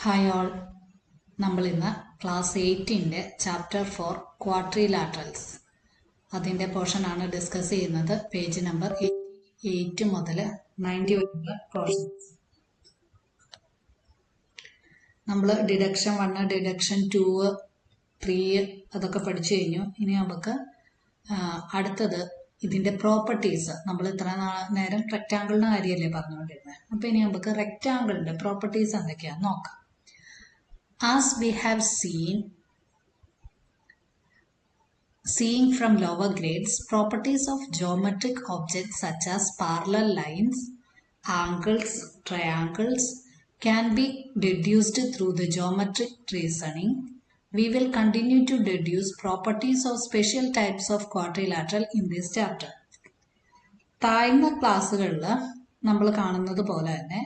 Hi all, നമ്മൾ ഇന്ന് class 8ൻ്റെ chapter 4 quadrilaterals അതിൻ്റെ പോർഷനാണ് ഡിസ്കസ് ചെയ്യുന്നത്. പേജ് നമ്പർ 8 മുതൽ 90 വരെയുള്ള പോർഷൻസ്. നമ്മൾ ഡിഡക്ഷൻ 1, ഡിഡക്ഷൻ 2, 3 അതൊക്കെ പഠിച്ചു കഴിഞ്ഞു. ഇനി നമുക്ക് അടുത്തത് ഇതിൻ്റെ പ്രോപ്പർട്ടീസ്. നമ്മൾ ഇത്ര നേരം റെക്റ്റാങ്കിളിൻ്റെ കാര്യമല്ലേ പറഞ്ഞുകൊണ്ടിരുന്നത്. അപ്പോൾ ഇനി നമുക്ക് റെക്റ്റാങ്കിളിൻ്റെ പ്രോപ്പർട്ടീസ് എന്തൊക്കെയാണെന്ന് നോക്കാം. As we have seeing from lower grades, properties of geometric objects such as parallel lines, angles, triangles can be deduced through the geometric reasoning. We will continue to deduce properties of special types of quadrilateral in this chapter. താഴ്ന്ന ക്ലാസ്സുകളിൽ നമ്മൾ കാണുന്നത് പോലെ തന്നെ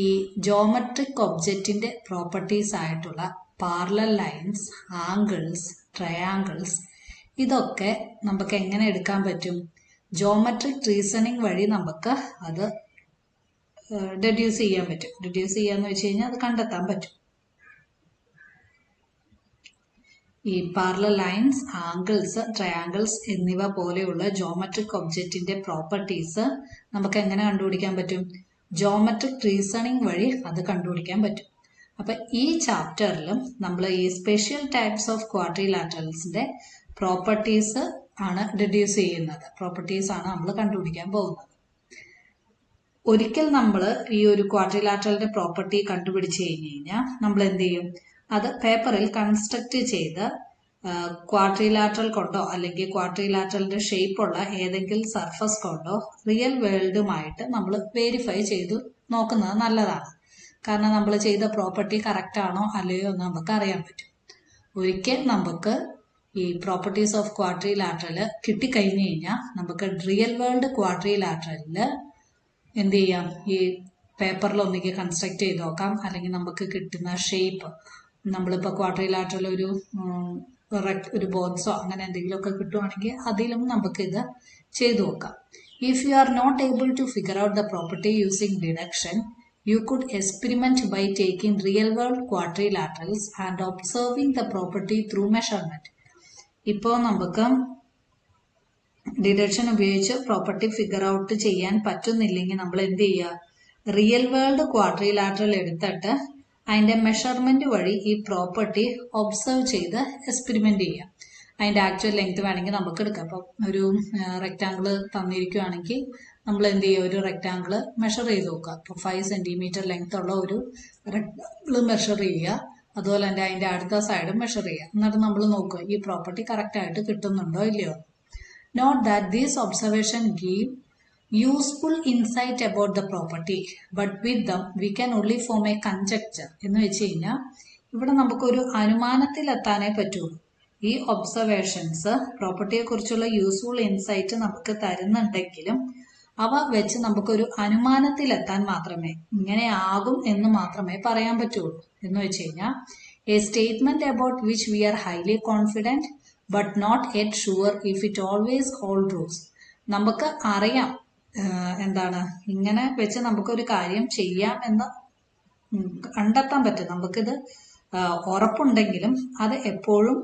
ഈ geometric ഒബ്ജക്റ്റിൻ്റെ properties ആയിട്ടുള്ള parallel lines, angles, triangles ഇതൊക്കെ നമുക്ക് എങ്ങനെ എടുക്കാൻ പറ്റും? ജോമെട്രിക് റീസണിങ് വഴി നമുക്ക് അത് ഡെഡ്യൂസ് ചെയ്യാൻ പറ്റും. ഡെഡ്യൂസ് ചെയ്യാന്ന് വെച്ച് കഴിഞ്ഞാൽ അത് കണ്ടെത്താൻ പറ്റും. ഈ പാരലൽ ലൈൻസ്, ആംഗിൾസ്, ട്രയാങ്കിൾസ് എന്നിവ പോലെയുള്ള ജോമെട്രിക് ഒബ്ജക്റ്റിൻ്റെ പ്രോപ്പർട്ടീസ് നമുക്ക് എങ്ങനെ കണ്ടുപിടിക്കാൻ പറ്റും? ജോമെട്രിക് റീസണിങ് വഴി അത് കണ്ടുപിടിക്കാൻ പറ്റും. അപ്പം ഈ ചാപ്റ്ററിലും നമ്മൾ ഈ സ്പെഷ്യൽ ടൈപ്സ് ഓഫ് ക്വാഡ്രിലാറ്ററൽസിൻ്റെ പ്രോപ്പർട്ടീസ് ആണ് ഡെഡ്യൂസ് ചെയ്യുന്നത്. പ്രോപ്പർട്ടീസ് ആണ് നമ്മൾ കണ്ടുപിടിക്കാൻ പോകുന്നത്. ഒരിക്കൽ നമ്മൾ ഈ ഒരു ക്വാഡ്രിലാറ്ററലിൻ്റെ പ്രോപ്പർട്ടി കണ്ടുപിടിച്ച് കഴിഞ്ഞ് കഴിഞ്ഞാൽ നമ്മൾ എന്ത് ചെയ്യും? അത് പേപ്പറിൽ കൺസ്ട്രക്റ്റ് ചെയ്ത് ക്വാഡ്രിലാറ്ററൽ കൊണ്ടോ അല്ലെങ്കിൽ ക്വാഡ്രിലാറ്ററലിന്റെ ഷേപ്പുള്ള ഏതെങ്കിലും സർഫസ് കൊണ്ടോ റിയൽ വേൾഡുമായിട്ട് നമ്മൾ വെരിഫൈ ചെയ്തു നോക്കുന്നത് നല്ലതാണ്. കാരണം നമ്മൾ ചെയ്ത പ്രോപ്പർട്ടി കറക്റ്റ് ആണോ അല്ലയോ എന്ന് നമുക്ക് അറിയാൻ പറ്റും. ഒരിക്കൽ നമുക്ക് ഈ പ്രോപ്പർട്ടീസ് ഓഫ് ക്വാഡ്രിലാറ്ററൽ കിട്ടിക്കഴിഞ്ഞ് കഴിഞ്ഞാൽ നമുക്ക് റിയൽ വേൾഡ് ക്വാഡ്രിലാറ്ററലിൽ എന്ത് ചെയ്യാം? ഈ പേപ്പറിൽ ഒന്നിക്ക് കൺസ്ട്രക്ട് ചെയ്ത് നോക്കാം. അല്ലെങ്കിൽ നമുക്ക് കിട്ടുന്ന ഷേപ്പ്, നമ്മളിപ്പോൾ ക്വാഡ്രിലാറ്ററൽ ഒരു ബോക്സോ അങ്ങനെ എന്തെങ്കിലുമൊക്കെ കിട്ടുവാണെങ്കിൽ അതിലും നമുക്കിത് ചെയ്തു നോക്കാം. If you are not able to figure out the property using deduction, you could experiment by taking real world quadrilaterals and observing the property through measurement. ഇപ്പോൾ നമുക്ക് ഡിഡക്ഷൻ ഉപയോഗിച്ച് പ്രോപ്പർട്ടി ഫിഗർ ഔട്ട് ചെയ്യാൻ പറ്റുന്നില്ലെങ്കിൽ നമ്മൾ എന്ത് ചെയ്യുക? റിയൽ വേൾഡ് ക്വാഡ്രിലാറ്ററൽ എടുത്തിട്ട് അതിൻ്റെ മെഷർമെന്റ് വഴി ഈ പ്രോപ്പർട്ടി ഒബ്സർവ് ചെയ്ത് എക്സ്പെരിമെന്റ് ചെയ്യാം. അതിൻ്റെ ആക്ച്വൽ ലെങ്ത് വേണമെങ്കിൽ നമുക്ക് എടുക്കാം. അപ്പം ഒരു റെക്റ്റാങ്കിൾ തന്നിരിക്കുകയാണെങ്കിൽ നമ്മൾ എന്ത് ചെയ്യുക? ഒരു റെക്റ്റാങ്കിൾ മെഷർ ചെയ്ത് നോക്കുക. അപ്പോൾ 5 സെന്റിമീറ്റർ ലെങ്ത് ഉള്ള ഒരു റെക്റ്റാങ്കിൾ മെഷർ ചെയ്യുക. അതുപോലെ തന്നെ അതിൻ്റെ അടുത്ത സൈഡും മെഷർ ചെയ്യുക. എന്നിട്ട് നമ്മൾ നോക്കുക ഈ പ്രോപ്പർട്ടി കറക്റ്റ് ആയിട്ട് കിട്ടുന്നുണ്ടോ ഇല്ലയോ. Note that these observation give useful insight about the property, but with them we can only form a conjecture. എന്ന് വെച്ച് കഴിഞ്ഞാൽ ഇവിടെ നമുക്കൊരു അനുമാനത്തിലെത്താനേ പറ്റുള്ളൂ. ഈ ഒബ്സർവേഷൻസ് പ്രോപ്പർട്ടിയെ കുറിച്ചുള്ള യൂസ്ഫുൾ ഇൻസൈറ്റ് നമുക്ക് തരുന്നുണ്ടെങ്കിലും അവ വെച്ച് നമുക്കൊരു അനുമാനത്തിലെത്താൻ മാത്രമേ, ഇങ്ങനെ ആകും എന്ന് മാത്രമേ പറയാൻ പറ്റുള്ളൂ. എന്ന് വെച്ച് കഴിഞ്ഞാൽ a statement about which we are highly confident but not yet sure if it always hold trues. നമുക്ക് അറിയാം എന്താണ്, ഇങ്ങനെ വെച്ച് നമുക്കൊരു കാര്യം ചെയ്യാം എന്ന് കണ്ടെത്താൻ പറ്റും. നമുക്കിത് ഉറപ്പുണ്ടെങ്കിലും അത് എപ്പോഴും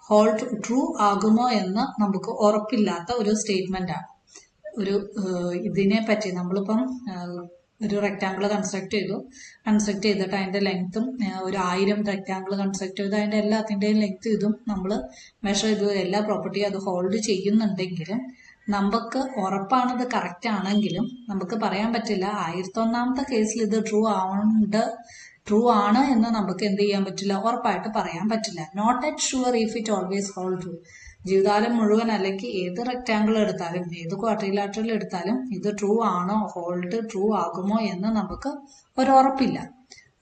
ഹോൾഡ് ട്രൂ ആകുമോ എന്ന് നമുക്ക് ഉറപ്പില്ലാത്ത ഒരു സ്റ്റേറ്റ്മെന്റ് ആണ്. ഒരു ഇതിനെ പറ്റി നമ്മളിപ്പം ഒരു റെക്റ്റാങ്കിൾ കൺസ്ട്രക്ട് ചെയ്തിട്ട് അതിന്റെ ലെങ്ത്തും ഒരു 1000 റെക്റ്റാങ്കിൾ കൺസ്ട്രക്ട് ചെയ്ത് അതിന്റെ എല്ലാത്തിൻ്റെയും ലെങ്ത് ഇതും നമ്മൾ മെഷർ ചെയ്തു, എല്ലാ പ്രോപ്പർട്ടിയും അത് ഹോൾഡ് ചെയ്യുന്നുണ്ടെങ്കിലും നമുക്ക് ഉറപ്പാണത് കറക്റ്റ് ആണെങ്കിലും നമുക്ക് പറയാൻ പറ്റില്ല 1001ാമത്തെ കേസിൽ ഇത് ട്രൂ ആണ് എന്ന് നമുക്ക് എന്ത് ചെയ്യാൻ പറ്റില്ല? ഉറപ്പായിട്ട് പറയാൻ പറ്റില്ല. Not at sure if it always hold true. ജീവിതകാലം മുഴുവൻ അല്ലെങ്കിൽ ഏത് റെക്റ്റാങ്കിൾ എടുത്താലും ഏത് ക്വാഡ്രിലാറ്ററൽ എടുത്താലും ഇത് ട്രൂ ആണോ, ട്രൂ ആകുമോ എന്ന് നമുക്ക് ഒരു ഉറപ്പില്ല.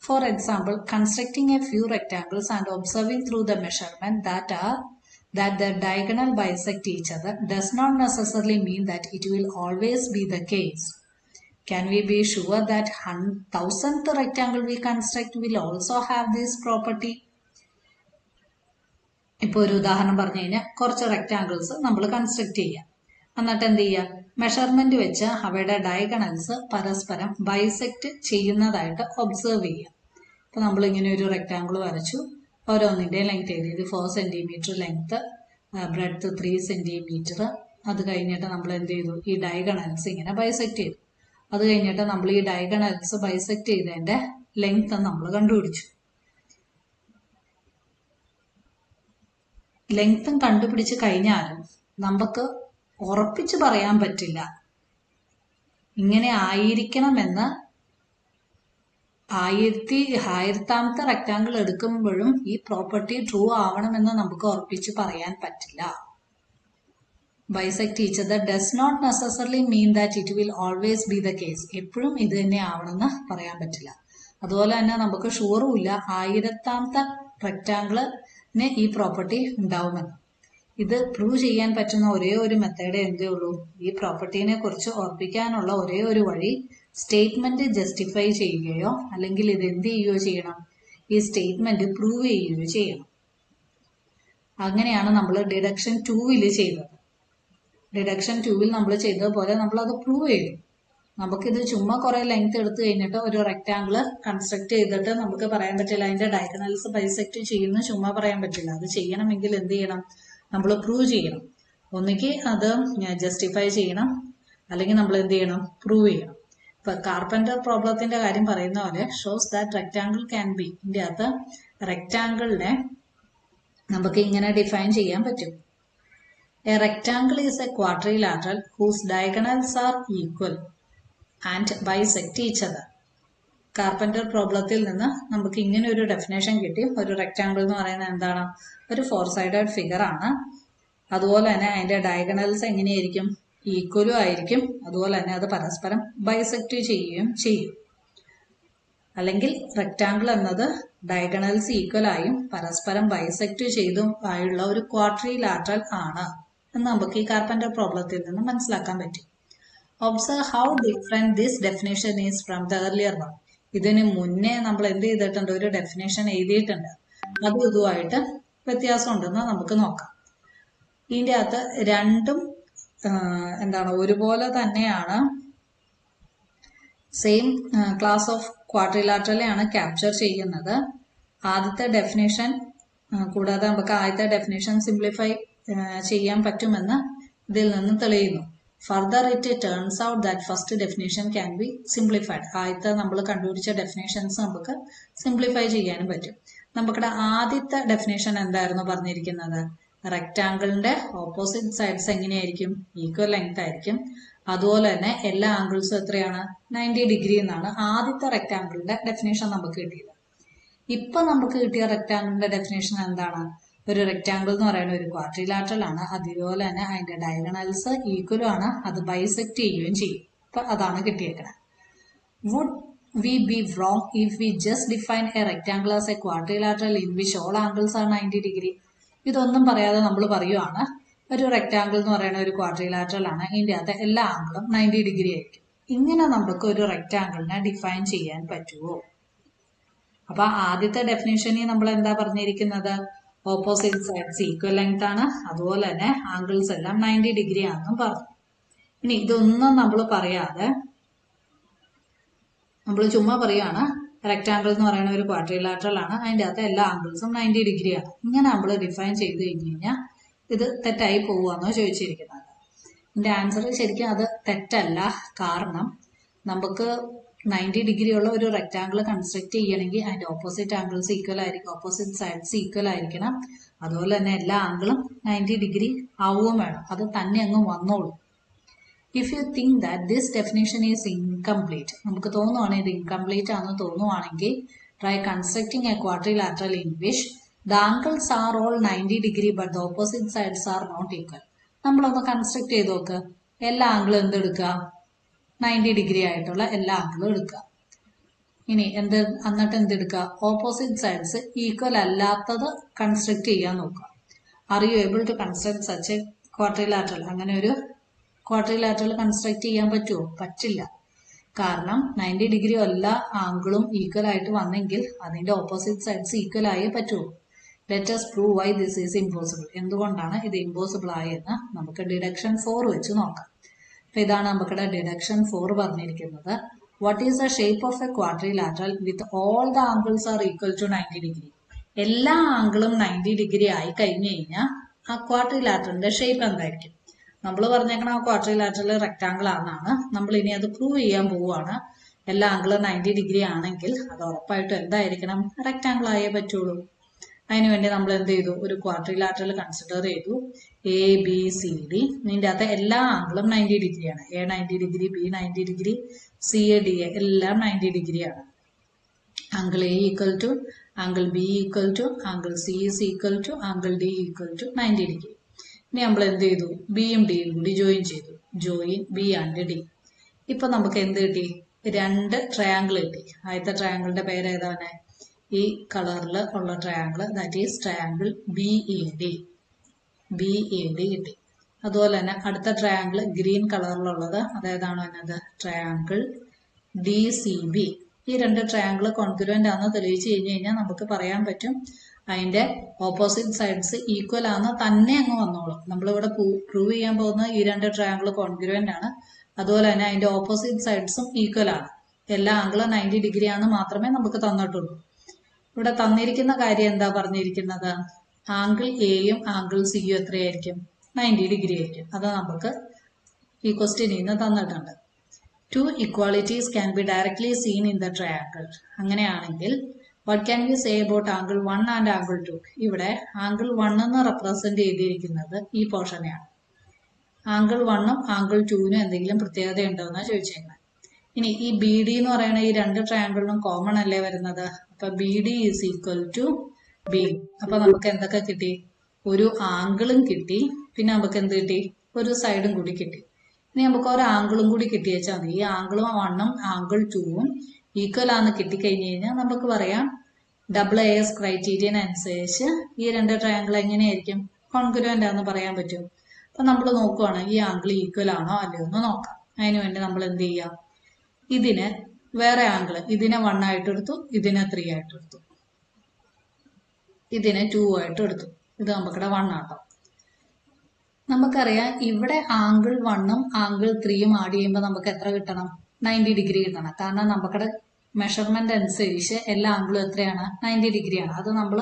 For example, constructing A few rectangles and observing through the measurement that the diagonal bisect each other does not necessarily mean that it will always be the case. Can we be sure that 1000th rectangle we construct will also have this property? ഇപ്പോൾ ഒരു ഉദാഹരണം പറഞ്ഞു കഴിഞ്ഞാൽ കുറച്ച് rectangles നമ്മൾ construct ചെയ്യാം. എന്നിട്ട് എന്ത് ചെയ്യുക? മെഷർമെന്റ് വെച്ച് അവയുടെ ഡയഗണൽസ് പരസ്പരം ബൈസെക്ട് ചെയ്യുന്നതായിട്ട് ഒബ്സർവ് ചെയ്യുക. അപ്പോൾ നമ്മൾ ഇങ്ങനെ ഒരു റെക്റ്റാങ്കിൾ വരച്ചു, ഓരോന്നിൻ്റെയും ലെങ്ത് എഴുതി. ഇത് 4 സെൻറ്റിമീറ്റർ ലെങ്ത്, ബ്രെഡ്ത്ത് 3 സെൻറ്റിമീറ്റർ. അത് കഴിഞ്ഞിട്ട് നമ്മൾ എന്ത് ചെയ്തു, ഈ ഡയഗണൽസ് ഇങ്ങനെ ബൈസെക്ട് ചെയ്തു. അത് കഴിഞ്ഞിട്ട് നമ്മൾ ഈ ഡയഗണൽസ് ബൈസെക്ട് ചെയ്തതിൻ്റെ ലെങ്ത് നമ്മൾ കണ്ടുപിടിച്ചു. ലെങ്ത്തും കണ്ടുപിടിച്ച് കഴിഞ്ഞാലും നമുക്ക് ഉറപ്പിച്ച് പറയാൻ പറ്റില്ല ഇങ്ങനെ ആയിരിക്കണമെന്ന്. ആയിരത്താമത്തെ റെക്റ്റാങ്കിൾ എടുക്കുമ്പോഴും ഈ പ്രോപ്പർട്ടി ട്രൂ ആവണമെന്ന് നമുക്ക് ഉറപ്പിച്ച് പറയാൻ പറ്റില്ല. Bisect each other does not necessarily mean that it will always be the case. എപ്പോഴും ഇത് തന്നെ ആവണമെന്ന് പറയാൻ പറ്റില്ല. അതുപോലെ തന്നെ നമുക്ക് ഷുവറും ഇല്ല 1000ാമത്തെ റെക്റ്റാങ്കിളിന് ഈ പ്രോപ്പർട്ടി ഉണ്ടാവുമെന്ന്. ഇത് പ്രൂവ് ചെയ്യാൻ പറ്റുന്ന ഒരേ ഒരു മെത്തേഡ് എന്തേ ഉള്ളൂ, ഈ പ്രോപ്പർട്ടീനെ കുറിച്ച് ഓർപ്പിക്കാനുള്ള ഒരേ ഒരു വഴി സ്റ്റേറ്റ്മെന്റ് ജസ്റ്റിഫൈ ചെയ്യുകയോ അല്ലെങ്കിൽ ഇത് എന്ത് ചെയ്യുകയോ ചെയ്യണം, ഈ സ്റ്റേറ്റ്മെന്റ് പ്രൂവ് ചെയ്യുകയോ ചെയ്യണം. അങ്ങനെയാണ് നമ്മൾ ഡിഡക്ഷൻ 2 ചെയ്തത്. ഡിഡക്ഷൻ 2 നമ്മൾ ചെയ്തതുപോലെ നമ്മൾ അത് പ്രൂവ് ചെയ്തു. നമുക്കിത് ചുമ്മാ കുറെ ലെങ്ത് എടുത്തു കഴിഞ്ഞിട്ട് ഒരു റെക്റ്റാങ്കിൾ കൺസ്ട്രക്ട് ചെയ്തിട്ട് നമുക്ക് പറയാൻ പറ്റില്ല അതിന്റെ ഡയഗണൽസ് ബൈസെക്ട് ചെയ്യുന്ന ചുമ്മാ പറയാൻ പറ്റില്ല. അത് ചെയ്യണമെങ്കിൽ എന്ത് ചെയ്യണം, നമ്മൾ പ്രൂവ് ചെയ്യണം. ഒന്നുകിൽ അത് ജസ്റ്റിഫൈ ചെയ്യണം, അല്ലെങ്കിൽ നമ്മൾ എന്ത് ചെയ്യണം, പ്രൂവ് ചെയ്യണം. ഇപ്പൊ കാർപ്പന്റർ പ്രോബ്ലത്തിന്റെ കാര്യം പറയുന്ന പോലെ shows that rectangle can be, ഇതിന്റെ അകത്ത് റെക്റ്റാങ്കിളിനെ നമുക്ക് ഇങ്ങനെ ഡിഫൈൻ ചെയ്യാൻ പറ്റും. A rectangle is a quadrilateral whose diagonals are equal and bisect each other. Carpenter പ്രോബ്ലത്തിൽ നിന്ന് നമുക്ക് ഇങ്ങനെ ഒരു ഡെഫിനേഷൻ കിട്ടി. ഒരു റെക്റ്റാങ്കിൾ എന്ന് പറയുന്നത് എന്താണ്, ഒരു 4 സൈഡഡ് ഫിഗർ ആണ്. അതുപോലെ തന്നെ അതിന്റെ ഡയഗണൽസ് എങ്ങനെയായിരിക്കും, ഈക്വലും ആയിരിക്കും. അതുപോലെ തന്നെ അത് പരസ്പരം ബൈസെക്ട് ചെയ്യുകയും ചെയ്യും. അല്ലെങ്കിൽ റെക്റ്റാങ്കിൾ എന്നത് ഡയഗണൽസ് ഈക്വൽ ആയും പരസ്പരം ബൈസെക്ട് ചെയ്തും ആയുള്ള ഒരു ക്വാഡ്രിലാറ്ററൽ ആണ് എന്ന് നമുക്ക് ഈ കാർപ്പന്റർ പ്രോബ്ലത്തിൽ നിന്ന് മനസ്സിലാക്കാൻ പറ്റും. Observe how different this definition is from the earlier one. ഇതിന് മുന്നേ നമ്മൾ എന്ത് ചെയ്തിട്ടുണ്ട്, ഒരു ഡെഫിനേഷൻ എഴുതിയിട്ടുണ്ട്. അതും ഇതുമായിട്ട് വ്യത്യാസം ഉണ്ടെന്ന് നമുക്ക് നോക്കാം. ഇതിൻ്റെ അകത്ത് രണ്ടും ഒരുപോലെ തന്നെയാണ്, സെയിം ക്ലാസ് ഓഫ് ക്വാഡ്രിലാറ്ററലെയാണ് ക്യാപ്ചർ ചെയ്യുന്നത്. ആദ്യത്തെ ഡെഫിനേഷൻ കൂടാതെ നമുക്ക് ആദ്യത്തെ ഡെഫിനേഷൻ സിംപ്ലിഫൈ ചെയ്യാൻ പറ്റുമെന്ന് ഇതിൽ നിന്ന് തെളിയുന്നു. Further it turns out that first definition can be simplified. ആദ്യത്തെ നമ്മൾ കണ്ടുപിടിച്ച ഡെഫിനേഷൻസ് നമുക്ക് സിംപ്ലിഫൈ ചെയ്യാനും പറ്റും. നമുക്കിവിടെ ആദ്യത്തെ ഡെഫിനേഷൻ എന്തായിരുന്നു പറഞ്ഞിരിക്കുന്നത്, റെക്റ്റാങ്കിളിന്റെ ഓപ്പോസിറ്റ് സൈഡ്സ് എങ്ങനെയായിരിക്കും, ഈക്വൽ ലെങ്ത് ആയിരിക്കും. അതുപോലെ തന്നെ എല്ലാ ആംഗിൾസും എത്രയാണ്, 90 ഡിഗ്രി എന്നാണ് ആദ്യത്തെ റെക്റ്റാങ്കിളിന്റെ ഡെഫിനേഷൻ നമുക്ക് കിട്ടിയത്. ഇപ്പൊ നമുക്ക് കിട്ടിയ റെക്റ്റാങ്കിളിന്റെ ഡെഫിനേഷൻ എന്താണ്, ഒരു റെക്റ്റാങ്കിൾ എന്ന് പറയുന്ന ഒരു ക്വാഡ്രിലാറ്ററൽ ആണ്. അതുപോലെ തന്നെ അതിന്റെ ഡയഗണൽസ് ഈക്വലും ആണ്, അത് ബൈസെക്ട് ചെയ്യുകയും ചെയ്യും. അപ്പൊ അതാണ് കിട്ടിയേക്കുന്നത്. Would we be wrong if we just define a rectangle as a quadrilateral in which all angles are 90 degree? ഇതൊന്നും പറയാതെ നമ്മൾ പറയുവാണ് ഒരു റെക്റ്റാങ്കിൾ എന്ന് പറയുന്ന ഒരു ക്വാഡ്രിലാറ്ററൽ ആണ്, ഇതിന്റെ അകത്ത് എല്ലാ ആംഗിളും 90 ഡിഗ്രി ആയിരിക്കും. ഇങ്ങനെ നമുക്ക് ഒരു റെക്റ്റാങ്കിളിനെ ഡിഫൈൻ ചെയ്യാൻ പറ്റുമോ? അപ്പൊ ആദ്യത്തെ ഡെഫിനേഷനിൽ നമ്മൾ എന്താ പറഞ്ഞിരിക്കുന്നത്, ഓപ്പോസിറ്റ് സൈഡ്സ് ഈക്വൽ ലെങ്ത് ആണ്, അതുപോലെ തന്നെ ആംഗിൾസ് എല്ലാം 90 ഡിഗ്രി ആണെന്നും പറഞ്ഞു. ഇനി ഇതൊന്നും നമ്മൾ പറയാതെ നമ്മൾ ചുമ്മാ പറയുകയാണ് റെക്റ്റാങ്കിൾ എന്ന് പറയുന്ന ഒരു ക്വാഡ്രിലാറ്ററൽ ആണ്, അതിൻ്റെ അകത്ത് എല്ലാ ആംഗിൾസും 90 ഡിഗ്രി ആണ്. ഇങ്ങനെ നമ്മൾ ഡിഫൈൻ ചെയ്ത് കഴിഞ്ഞ് കഴിഞ്ഞാൽ ഇത് തെറ്റായി പോവുകയെന്നോ ചോദിച്ചിരിക്കുന്നത്. ഇതിന്റെ ആൻസർ ശരിക്കും അത് തെറ്റല്ല. കാരണം നമുക്ക് 90 ഡിഗ്രി ഉള്ള ഒരു റെക്റ്റാങ്കിൾ കൺസ്ട്രക്ട് ചെയ്യണമെങ്കിൽ അതിന്റെ ഓപ്പോസിറ്റ് ആംഗിൾസ് ഈക്വൽ ആയിരിക്കും, ഓപ്പോസിറ്റ് സൈഡ്സ് ഈക്വൽ ആയിരിക്കണം. അതുപോലെ തന്നെ എല്ലാ ആംഗിളും 90 ഡിഗ്രി ആവുകയും വേണം. അത് തന്നെ അങ്ങ് വന്നോളൂ. If you think that this definition is incomplete, നമുക്ക് തോന്നുവാണെങ്കിൽ ഇത് ഇൻകംപ്ലീറ്റ് ആണെന്ന് തോന്നുവാണെങ്കിൽ try constructing a quadrilateral in which the angles are all 90 degree but the opposite sides are not equal. നമ്മളൊന്ന് കൺസ്ട്രക്ട് ചെയ്ത് നോക്ക്. എല്ലാ ആംഗിളും എന്തെടുക്കുക, 90 ഡിഗ്രി ആയിട്ടുള്ള എല്ലാ ആംഗിളും എടുക്കുക. ഇനി എന്നിട്ട് എന്തെടുക്കുക, ഓപ്പോസിറ്റ് സൈഡ്സ് ഈക്വൽ അല്ലാത്തത് കൺസ്ട്രക്ട് ചെയ്യാൻ നോക്കുക. Are you able to construct such a quadrilateral? അങ്ങനെ ഒരു ക്വാഡ്രിലാറ്ററൽ കൺസ്ട്രക്ട് ചെയ്യാൻ പറ്റുമോ? പറ്റില്ല. കാരണം 90 ഡിഗ്രി എല്ലാ ആംഗിളും ഈക്വൽ ആയിട്ട് വന്നെങ്കിൽ അതിന്റെ ഓപ്പോസിറ്റ് സൈഡ്സ് ഈക്വൽ ആയേ പറ്റുമോ. Let us prove why this is impossible. എന്തുകൊണ്ടാണ് ഇത് ഇമ്പോസിബിൾ ആയെന്ന് നമുക്ക് ഡിഡക്ഷൻ 4 വെച്ച് നോക്കാം. അപ്പൊ ഇതാണ് നമുക്കിവിടെ ഡിഡക്ഷൻ 4 പറഞ്ഞിരിക്കുന്നത്. What is the shape of a quadrilateral with all the angles are equal to 90 degree? എല്ലാ ആംഗിളും 90 ഡിഗ്രി ആയി കഴിഞ്ഞു കഴിഞ്ഞാൽ ആ ക്വാഡ്രിലാറ്ററിന്റെ ഷേപ്പ് എന്തായിരിക്കും? നമ്മൾ പറഞ്ഞേക്കണ ആ ക്വാഡ്രിലാറ്ററൽ റെക്ടാങ്കിൾ ആണെന്നാണ്. നമ്മൾ ഇനി അത് പ്രൂവ് ചെയ്യാൻ പോവുകയാണ്. എല്ലാ ആംഗിളും 90 ഡിഗ്രി ആണെങ്കിൽ അത് ഉറപ്പായിട്ടും എന്തായിരിക്കണം? റെക്ടാങ്കിൾ ആയേ പറ്റുള്ളൂ. അതിനുവേണ്ടി നമ്മൾ എന്ത് ചെയ്തു? ഒരു ക്വാഡ്രിലാറ്ററൽ കൺസിഡർ ചെയ്തു. A B C D. ഇതിൻ്റെ അകത്ത് എല്ലാ ആംഗിളും 90 ഡിഗ്രിയാണ്. A 90 degree, B 90 degree, C A D A എല്ലാം 90 ഡിഗ്രിയാണ്. Angle A equal to angle B equal to angle C is equal to angle D equal to 90 degree. ഇനി നമ്മൾ എന്ത് ചെയ്തു? ബിയും ഡിയും കൂടി ജോയിൻ ചെയ്തു. Join B and D. ഇപ്പൊ നമുക്ക് എന്ത് കിട്ടി? രണ്ട് ട്രയാങ്കിൾ കിട്ടി. ആദ്യത്തെ ട്രയാങ്കിളിന്റെ പേര് ഏതാണ്? ഈ കളറിൽ ഉള്ള triangle, that is triangle B A D. B A D കിട്ടി. അതുപോലെ തന്നെ അടുത്ത ട്രയാങ്കിൾ ഗ്രീൻ കളറിലുള്ളത് അതേതാണ് എന്നത്? Triangle D C B. ഈ രണ്ട് ട്രയാങ്കിൾ കോൺഗ്രുവന്റ് ആണെന്ന് തെളിയിച്ചു കഴിഞ്ഞു കഴിഞ്ഞാൽ നമുക്ക് പറയാൻ പറ്റും അതിന്റെ ഓപ്പോസിറ്റ് സൈഡ്സ് ഈക്വൽ ആണെന്ന് തന്നെ അങ്ങ് വന്നോളും. നമ്മളിവിടെ പ്രൂവ് ചെയ്യാൻ പോകുന്ന ഈ രണ്ട് ട്രയാങ്കിൾ കോൺഗ്രുവന്റ് ആണ്. അതുപോലെ തന്നെ അതിന്റെ ഓപ്പോസിറ്റ് സൈഡ്സും ഈക്വൽ ആണ്. എല്ലാ ആംഗിളും 90 ഡിഗ്രി ആണെന്ന് മാത്രമേ നമുക്ക് തന്നിട്ടുള്ളൂ. ഇവിടെ തന്നിരിക്കുന്ന കാര്യം എന്താ പറഞ്ഞിരിക്കുന്നത്? ആംഗിൾ എയും ആംഗിൾ സിയും എത്രയായിരിക്കും? 90 ഡിഗ്രി ആയിരിക്കും. അത് നമുക്ക് ഈ ക്വസ്റ്റ്യനിൽ നിന്ന് തന്നിട്ടുണ്ട്. Two equalities can be directly seen in the triangle. അങ്ങനെയാണെങ്കിൽ what can we say about angle 1 and angle 2? ഇവിടെ ആംഗിൾ 1 എന്ന് റെപ്രസെന്റ് ചെയ്തിരിക്കുന്നത് ഈ പോർഷനെയാണ്. ആംഗിൾ 1ഉം ആംഗിൾ 2നും എന്തെങ്കിലും പ്രത്യേകത ഉണ്ടോ എന്നാ ചോദിച്ചേക്കുന്നത്. ഇനി ഈ ബി ഡി എന്ന് പറയുന്ന ഈ രണ്ട് ട്രയാങ്കിളിനും കോമൺ അല്ലേ വരുന്നത്? അപ്പൊ B D is equal to B. അപ്പൊ നമുക്ക് എന്തൊക്കെ കിട്ടി? ഒരു ആംഗിളും കിട്ടി, പിന്നെ നമുക്ക് എന്ത് കിട്ടി? ഒരു സൈഡും കൂടി കിട്ടി. ഇനി നമുക്ക് ഒരു ആംഗിളും കൂടി കിട്ടിയേച്ചാൽ മതി. ഈ ആംഗിളും 1ഉം ആംഗിൾ 2ഉം ഈക്വൽ ആണെന്ന് കിട്ടിക്കഴിഞ്ഞു കഴിഞ്ഞാൽ നമുക്ക് പറയാം ഡബിൾ എസ് ക്രൈറ്റീരിയൻ അനുസരിച്ച് ഈ രണ്ട് ട്രയാങ്കിൾ എങ്ങനെയായിരിക്കും? കോൺഗ്രുവന്റ് ആണെന്ന് പറയാൻ പറ്റും. അപ്പൊ നമ്മൾ നോക്കുവാണ് ഈ ആംഗിൾ ഈക്വൽ ആണോ അല്ലയോ എന്ന് നോക്കാം. അതിനുവേണ്ടി നമ്മൾ എന്ത് ചെയ്യാം? ഇതിന് വേറെ ആംഗിൾ, ഇതിനെ 1 ആയിട്ട് എടുത്തു, ഇതിനെ 3 ആയിട്ട് എടുത്തു, ഇതിനെ 2 ആയിട്ട് എടുത്തു. ഇത് നമുക്കിവിടെ 1 ആട്ടോ. നമുക്കറിയാം ഇവിടെ ആംഗിൾ 1ഉം ആംഗിൾ 3യും ആഡ് ചെയ്യുമ്പോൾ നമുക്ക് എത്ര കിട്ടണം? 90 ഡിഗ്രി കിട്ടണം. കാരണം നമുക്കിടെ മെഷർമെന്റ് അനുസരിച്ച് എല്ലാ ആംഗിളും എത്രയാണ്? 90 ഡിഗ്രിയാണ്. അത് നമ്മൾ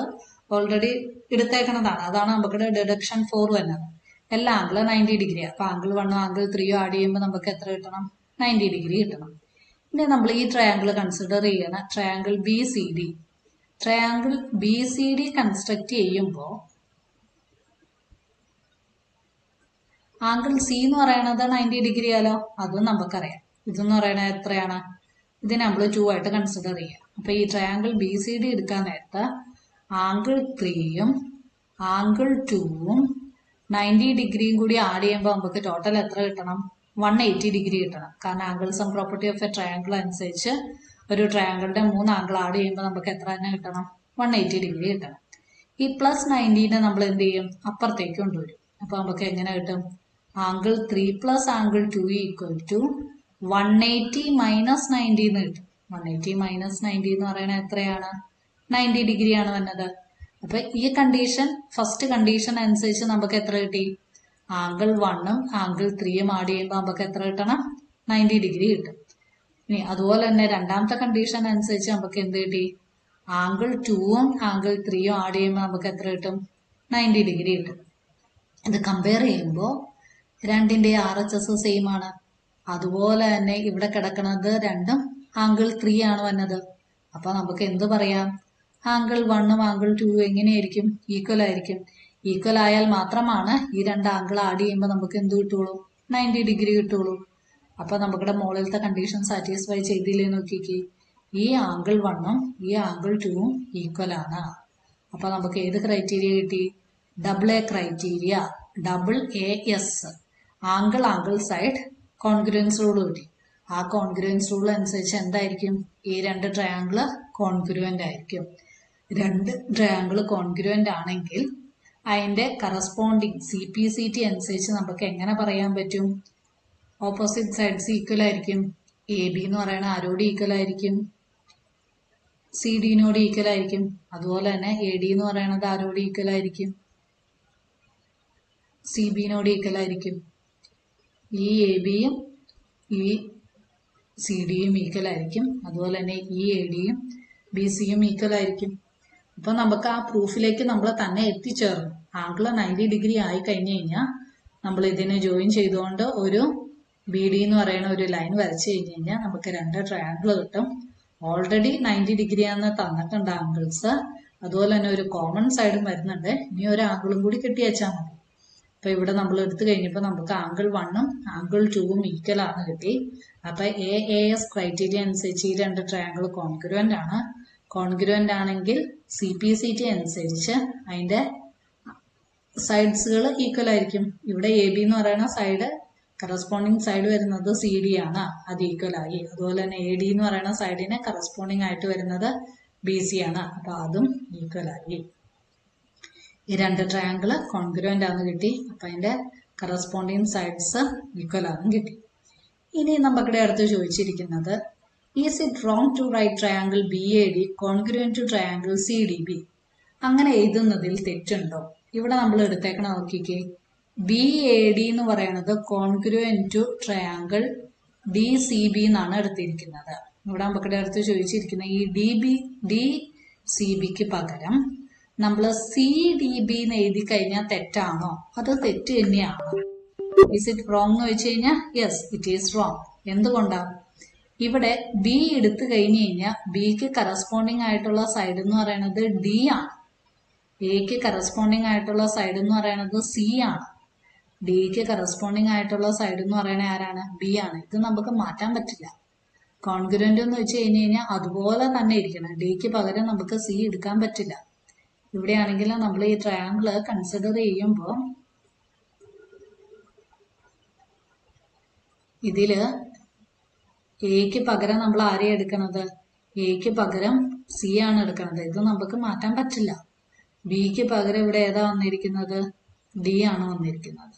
ഓൾറെഡി എടുത്തേക്കണതാണ്. അതാണ് നമുക്കിടെ ഡിഡക്ഷൻ 4 വരുന്നത്. എല്ലാ ആംഗിളും 90 ഡിഗ്രിയാണ്. അപ്പൊ ആംഗിൾ 1ഉം ആംഗിൾ 3യും ആഡ് ചെയ്യുമ്പോൾ നമുക്ക് എത്ര കിട്ടണം? 90 ഡിഗ്രി കിട്ടണം. ഇനി നമ്മൾ ഈ ട്രയാങ്കിൾ കൺസിഡർ ചെയ്യണ triangle B C D. Triangle B C D construct ചെയ്യുമ്പോൾ ആംഗിൾ സി എന്ന് പറയുന്നത് 90 ഡിഗ്രി ആലോ, അതും നമുക്കറിയാം. ഇതെന്ന് പറയുന്നത് എത്രയാണ്? ഇതിനെ നമ്മൾ 2 ആയിട്ട് കൺസിഡർ ചെയ്യാം. അപ്പൊ ഈ ട്രയാങ്കിൾ ബി സി ഡി എടുക്കാൻ നേരത്ത് ആംഗിൾ 3യും ആംഗിൾ 2ഉം 90 ഡിഗ്രിയും കൂടി ആഡ് ചെയ്യുമ്പോൾ നമുക്ക് ടോട്ടൽ എത്ര കിട്ടണം? 180 ഡിഗ്രി കിട്ടണം. കാരണം angle sum property of A triangle അനുസരിച്ച് ഒരു ട്രയാങ്കിളിന്റെ 3 ആംഗിൾ ആഡ് ചെയ്യുമ്പോൾ നമുക്ക് എത്ര തന്നെ കിട്ടണം? 180 ഡിഗ്രി കിട്ടണം. ഈ പ്ലസ് 90നെ നമ്മൾ എന്ത് ചെയ്യും? അപ്പുറത്തേക്ക് കൊണ്ടുവരും. അപ്പൊ നമുക്ക് എങ്ങനെ കിട്ടും? Angle 3 plus angle 2 equal to 180 minus 90 എന്ന് കിട്ടും. 180 മൈനസ് 90 എന്ന് പറയുന്നത് എത്രയാണ്? 90 ഡിഗ്രിയാണ് വന്നത്. അപ്പൊ ഈ കണ്ടീഷൻ, ഫസ്റ്റ് കണ്ടീഷൻ അനുസരിച്ച് നമുക്ക് എത്ര കിട്ടി? ആംഗിൾ 1ഉം ആംഗിൾ 3യും ആഡ് ചെയ്യുമ്പോൾ നമുക്ക് എത്ര കിട്ടണം? 90 ഡിഗ്രി കിട്ടും. ഇനി അതുപോലെ തന്നെ രണ്ടാമത്തെ കണ്ടീഷൻ അനുസരിച്ച് നമുക്ക് എന്ത് കിട്ടി? ആംഗിൾ 2ഉം ആംഗിൾ 3യും ആഡ് ചെയ്യുമ്പോൾ നമുക്ക് എത്ര കിട്ടും? 90 ഡിഗ്രി കിട്ടും. ഇത് കമ്പയർ ചെയ്യുമ്പോൾ രണ്ടിന്റെ RHS സെയിം ആണ്. അതുപോലെ തന്നെ ഇവിടെ കിടക്കുന്നത് രണ്ടും ആംഗിൾ 3 ആണ് വന്നത്. അപ്പൊ നമുക്ക് എന്ത് പറയാം? ആംഗിൾ 1ഉം ആംഗിൾ 2ഉം എങ്ങനെയായിരിക്കും? ഈക്വൽ ആയിരിക്കും. ഈക്വൽ ആയാൽ മാത്രമാണ് ഈ രണ്ട് ആംഗിൾ ആഡ് ചെയ്യുമ്പോൾ നമുക്ക് എന്ത് കിട്ടുള്ളൂ? 90 ഡിഗ്രി കിട്ടുള്ളൂ. അപ്പൊ നമുക്കിവിടെ മുകളിലത്തെ കണ്ടീഷൻ സാറ്റിസ്ഫൈ ചെയ്തില്ലേ നോക്കിക്ക്. ഈ ആംഗിൾ 1ഉം ഈ ആംഗിൾ 2ഉം ഈക്വൽ ആണ്. അപ്പൊ നമുക്ക് ഏത് ക്രൈറ്റീരിയ കിട്ടി? Double A criteria, double AS, angle angle side congruence rule കിട്ടി. ആ കോൺഗ്രുവൻസ് റൂൾ അനുസരിച്ച് എന്തായിരിക്കും? ഈ രണ്ട് ട്രയാങ്കിള് കോൺഗ്രുവന്റ് ആയിരിക്കും. രണ്ട് ട്രയാങ്കിൾ കോൺഗ്രുവന്റ് ആണെങ്കിൽ അതിന്റെ കറസ്പോണ്ടിങ് CPCT അനുസരിച്ച് നമുക്ക് എങ്ങനെ പറയാൻ പറ്റും? ഓപ്പോസിറ്റ് സൈഡ്സ് ഈക്വൽ ആയിരിക്കും. AB എന്ന് പറയുന്ന ആരോട് ഈക്വൽ ആയിരിക്കും? CDനോട് ഈക്വൽ ആയിരിക്കും. അതുപോലെ തന്നെ AD എന്ന് പറയുന്നത് ആരോട് ഈക്വൽ ആയിരിക്കും? CBനോട് ഈക്വൽ ആയിരിക്കും. ഈ ABയും ഈ സി ഡിയും ഈക്വൽ ആയിരിക്കും. അതുപോലെ തന്നെ ഈ എ ഡിയും ബി സിയും ഈക്വൽ ആയിരിക്കും. അപ്പൊ നമുക്ക് ആ പ്രൂഫിലേക്ക് നമ്മൾ തന്നെ എത്തിച്ചേർന്നു. ആംഗിൾ 90 ഡിഗ്രി ആയി കഴിഞ്ഞു കഴിഞ്ഞാൽ നമ്മൾ ഇതിനെ ജോയിൻ ചെയ്തുകൊണ്ട് ഒരു ബി ഡി എന്ന് പറയുന്ന ഒരു ലൈൻ വരച്ചു കഴിഞ്ഞു കഴിഞ്ഞാൽ നമുക്ക് 2 ട്രയാങ്കിൾ കിട്ടും. ഓൾറെഡി 90 ഡിഗ്രി ആണെന്ന് തന്നിട്ടുണ്ട് ആംഗിൾസ്. അതുപോലെ തന്നെ ഒരു കോമൺ സൈഡും വരുന്നുണ്ട്. ഇനി ഒരു ആംഗിളും കൂടി കിട്ടി വെച്ചാൽ മതി. അപ്പൊ ഇവിടെ നമ്മൾ എടുത്തു കഴിഞ്ഞപ്പോൾ നമുക്ക് ആംഗിൾ 1ഉം ആംഗിൾ 2ഉം ഈക്വൽ ആണ് കിട്ടി. അപ്പൊ AAS ക്രൈറ്റീരിയ അനുസരിച്ച് ഈ 2 ട്രയാങ്കിൾ കോൺഗ്രുവന്റ് ആണ്. കോൺഗ്രുവന്റ് ആണെങ്കിൽ CPCT അനുസരിച്ച് അതിന്റെ സൈഡ്സുകൾ ഈക്വൽ ആയിരിക്കും. ഇവിടെ AB എന്ന് പറയുന്ന സൈഡ് കറസ്പോണ്ടിങ് സൈഡ് വരുന്നത് CD ആണ്, അത് ഈക്വൽ ആയി. അതുപോലെ തന്നെ AD എന്ന് പറയുന്ന സൈഡിന് കറസ്പോണ്ടിങ് ആയിട്ട് വരുന്നത് BC ആണ്, അപ്പൊ അതും ഈക്വൽ ആയി. ഈ 2 ട്രയാങ്കിൾ കോൺഗ്രുവന്റ് ആണ് കിട്ടി. അപ്പൊ അതിന്റെ കറസ്പോണ്ടിങ് സൈഡ്സ് ഈക്വൽ ആണെന്ന് കിട്ടി. ഇനി നമുക്കിടെ അടുത്ത് ചോദിച്ചിരിക്കുന്നത് is it wrong to write triangle BAD congruent to triangle CDB? അങ്ങനെ എഴുതുന്നതിൽ തെറ്റുണ്ടോ? ഇവിടെ നമ്മൾ എടുത്തേക്കണ നോക്കിക്കേ, BAD എന്ന് പറയുന്നത് കോൺഗ്രുവന്റ് ടു ട്രയാങ്കിൾ DCB എന്നാണ് എടുത്തിരിക്കുന്നത്. ഇവിടെ നമുക്കിടെ അടുത്ത് ചോദിച്ചിരിക്കുന്ന ഈ DCBക്ക് പകരം നമ്മൾ CDB എന്ന് എഴുതി കഴിഞ്ഞാൽ തെറ്റാണോ? അത് തെറ്റ് തന്നെയാണ്. ഇസ് ഇറ്റ് റോങ് എന്ന് വെച്ച് കഴിഞ്ഞാൽ യെസ് ഇറ്റ് ഈസ് റോങ്. എന്തുകൊണ്ടാണ്? ഇവിടെ B എടുത്തു കഴിഞ്ഞു കഴിഞ്ഞാൽ Bക്ക് കറസ്പോണ്ടിങ് ആയിട്ടുള്ള സൈഡ് എന്ന് പറയുന്നത് D ആണ്. Aക്ക് കറസ്പോണ്ടിങ് ആയിട്ടുള്ള സൈഡ് എന്ന് പറയുന്നത് C ആണ്. Dക്ക് കറസ്പോണ്ടിങ് ആയിട്ടുള്ള സൈഡ് എന്ന് പറയുന്നത് ആരാണ്? B ആണ്. ഇത് നമുക്ക് മാറ്റാൻ പറ്റില്ല. കോൺഗ്രുവന്റ് എന്ന് വെച്ച് കഴിഞ്ഞു കഴിഞ്ഞാൽ അതുപോലെ തന്നെ ഇരിക്കണം. Dക്ക് പകരം നമുക്ക് C എടുക്കാൻ പറ്റില്ല. ഇവിടെയാണെങ്കിൽ നമ്മൾ ഈ ട്രയാങ്കിള് കൺസിഡർ ചെയ്യുമ്പോൾ ഇതില് Aക്ക് പകരം നമ്മൾ ആരെയാണ് എടുക്കണത്? Aക്ക് പകരം C ആണ് എടുക്കണത്. ഇത് നമുക്ക് മാറ്റാൻ പറ്റില്ല. Bക്ക് പകരം ഇവിടെ ഏതാ വന്നിരിക്കുന്നത്? D ആണ് വന്നിരിക്കുന്നത്.